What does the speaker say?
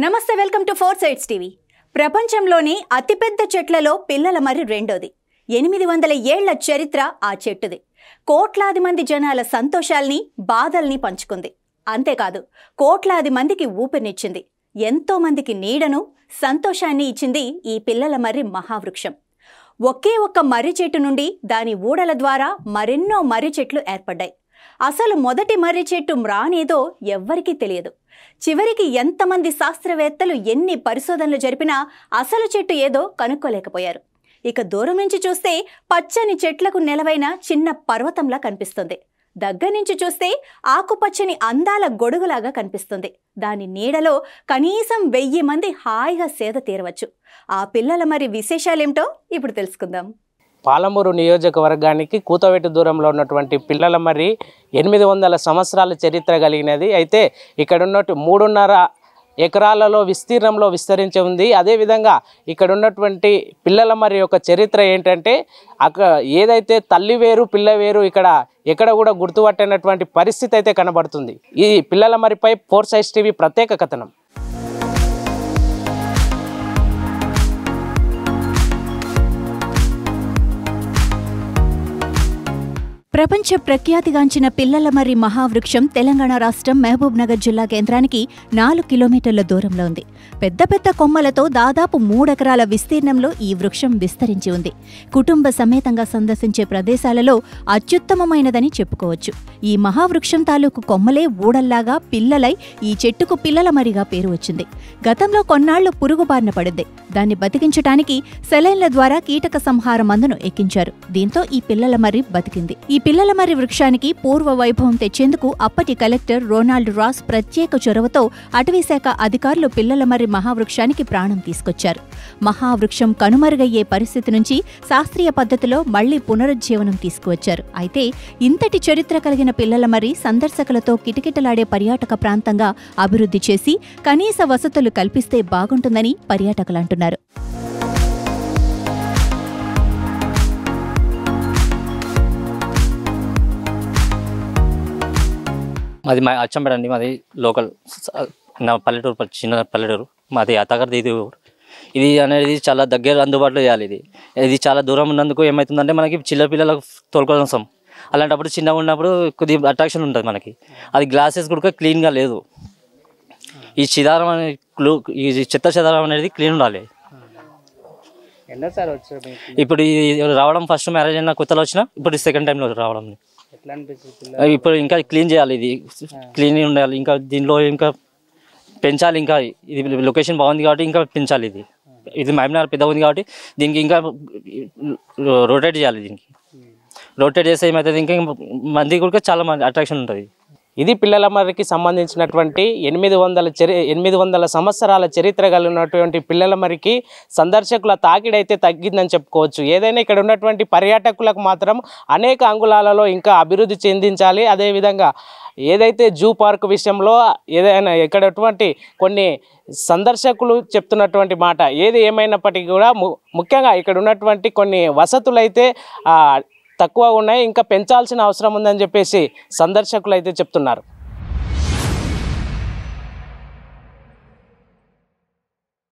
నమస్తే, welcome to 4 sides TV. ప్రపంచంలోని అతిపెద్ద చెట్లలో పిల్లల మర్రి రెండోది. 800 ఏళ్ల చరిత్ర ఆ చెట్టుది. కోట్లాది మంది జనాల సంతోషాల్ని, బాధల్ని పంచుకుంది. అంతేకాదు, కోట్లాది మందికి ఊపిరినిచ్చింది. ఎంతో మందికి నీడను, సంతోషాన్ని ఇచ్చింది ఈ పిల్లల మర్రి మహావృక్షం. ఒకే ఒక్క మర్రి చెట్టు నుండి దాని ఊడల ద్వారా మరెన్నో మర్రి చెట్లు ఏర్పడ్డాయి. అసలు మొదటి మర్రి చెట్టు మ్రానేదో ఎవ్వరికీ తెలియదు. చివరికి ఎంతమంది శాస్త్రవేత్తలు ఎన్ని పరిశోధనలు జరిపినా అసలు చెట్టు ఏదో కనుక్కోలేకపోయారు. ఇక దూరం నుంచి చూస్తే పచ్చని చెట్లకు నెలవైన చిన్న పర్వతంలా కనిపిస్తుంది. దగ్గర నుంచి చూస్తే ఆకుపచ్చని అందాల గొడుగులాగా కనిపిస్తుంది. దాని నీడలో కనీసం 1000 మంది హాయిగా సేద తీరవచ్చు. ఆ పిల్లల మరి విశేషాలేమిటో ఇప్పుడు తెలుసుకుందాం. పాలమూరు నియోజకవర్గానికి కూతవేటు దూరంలో ఉన్నటువంటి పిల్లల మర్రి 800 సంవత్సరాల చరిత్ర కలిగినది. అయితే ఇక్కడ ఉన్నట్టు 3.5 ఎకరాలలో విస్తీర్ణంలో విస్తరించి ఉంది. అదేవిధంగా ఇక్కడ ఉన్నటువంటి పిల్లల మర్రి యొక్క చరిత్ర ఏంటంటే, ఏదైతే తల్లి వేరు పిల్ల వేరు ఎక్కడ కూడా గుర్తుపట్టనటువంటి పరిస్థితి అయితే కనబడుతుంది. ఈ పిల్లల మర్రిపై 4 సైడ్స్ టీవీ ప్రత్యేక కథనం. ప్రపంచ ప్రఖ్యాతిగాంచిన పిల్లల మర్రి మహావృక్షం తెలంగాణ రాష్ట్రం మహబూబ్ నగర్ జిల్లా కేంద్రానికి 4 కిలోమీటర్ల దూరంలో ఉంది. పెద్ద పెద్ద కొమ్మలతో దాదాపు 3 ఎకరాల విస్తీర్ణంలో ఈ వృక్షం విస్తరించి ఉంది. కుటుంబ సమేతంగా సందర్శించే ప్రదేశాలలో అత్యుత్తమమైనదని చెప్పుకోవచ్చు. ఈ మహావృక్షం తాలూకు కొమ్మలే ఊడల్లాగా పిల్లలై ఈ చెట్టుకు పిల్లల మర్రిగా పేరు వచ్చింది. గతంలో కొన్నాళ్లు పురుగు బారిన పడింది. దాన్ని బతికించటానికి సెలైన్ల ద్వారా కీటక సంహార మందును ఎక్కించారు. దీంతో ఈ పిల్లల మర్రి బతికింది. ఈ పిల్లల మర్రి వృక్షానికి పూర్వ వైభవం తెచ్చేందుకు అప్పటి కలెక్టర్ రొనాల్డ్ రాస్ ప్రత్యేక చొరవతో అటవీశాఖ అధికారులు పిల్లల మర్రి మహావృక్షానికి ప్రాణం తీసుకొచ్చారు. మహావృక్షం కనుమరుగయ్యే పరిస్థితి నుంచి శాస్త్రీయ పద్ధతిలో మళ్లీ పునరుజ్జీవనం తీసుకువచ్చారు. అయితే ఇంతటి చరిత్ర కలిగిన పిల్లల మర్రి సందర్శకులతో కిటకిటలాడే పర్యాటక ప్రాంతంగా అభివృద్ధి చేసి కనీస వసతులు కల్పిస్తే బాగుంటుందని పర్యాటకులంటున్నారు. మాది అచ్చంపేట అండి. మాది లోకల్ నా పల్లెటూరు, చిన్న పల్లెటూరు మాది. అత్తగారిది ఇది అనేది చాలా దగ్గర అందుబాటులో చేయాలి. ఇది చాలా దూరం ఉన్నందుకు ఏమవుతుందంటే మనకి చిన్న పిల్లలకు తోలుకోసం, అలాంటప్పుడు చిన్నగా ఉన్నప్పుడు కొద్దిగా అట్రాక్షన్ ఉంటుంది మనకి. అది గ్లాసెస్ కూడా క్లీన్గా లేదు. ఈ చెదారం అనేది ఈ చెత్త చెదారం అనేది క్లీన్ ఉండాలి. ఇప్పుడు ఇది రావడం ఫస్ట్ మ్యారేజ్ అయిన కొత్తలో వచ్చినా, ఇప్పుడు సెకండ్ టైంలో రావడం. ఇప్పుడు ఇంకా క్లీన్ చేయాలి, ఇది క్లీన్ ఉండాలి. ఇంకా దీనిలో ఇంకా పెంచాలి. ఇంకా ఇది లొకేషన్ బాగుంది కాబట్టి ఇంకా పెంచాలి. ఇది మహబూబ్నగర్ పెద్దగా ఉంది కాబట్టి దీనికి ఇంకా రొటేట్ చేయాలి. దీనికి రొటేట్ చేస్తే ఏమవుతుంది, ఇంకా మంది కూడా చాలా మంది అట్రాక్షన్ ఉంటుంది. ఇది పిల్లల మర్రికి సంబంధించినటువంటి 800 సంవత్సరాల చరిత్ర కలిగినటువంటి పిల్లల మర్రికి సందర్శకుల తాకిడైతే తగ్గిందని చెప్పుకోవచ్చు. ఏదైనా ఇక్కడ ఉన్నటువంటి పర్యాటకులకు మాత్రం అనేక అంగుళాలలో ఇంకా అభివృద్ధి చెందించాలి. అదేవిధంగా ఏదైతే జూ పార్క్ విషయంలో ఏదైనా ఇక్కడటువంటి కొన్ని సందర్శకులు చెప్తున్నటువంటి మాట ఏది ఏమైనప్పటికీ కూడా ముఖ్యంగా ఇక్కడ ఉన్నటువంటి కొన్ని వసతులైతే తక్కువ ఉన్నాయి, ఇంకా పెంచాల్సిన అవసరం ఉందని చెప్పేసి సందర్శకులు అయితే చెప్తున్నారు.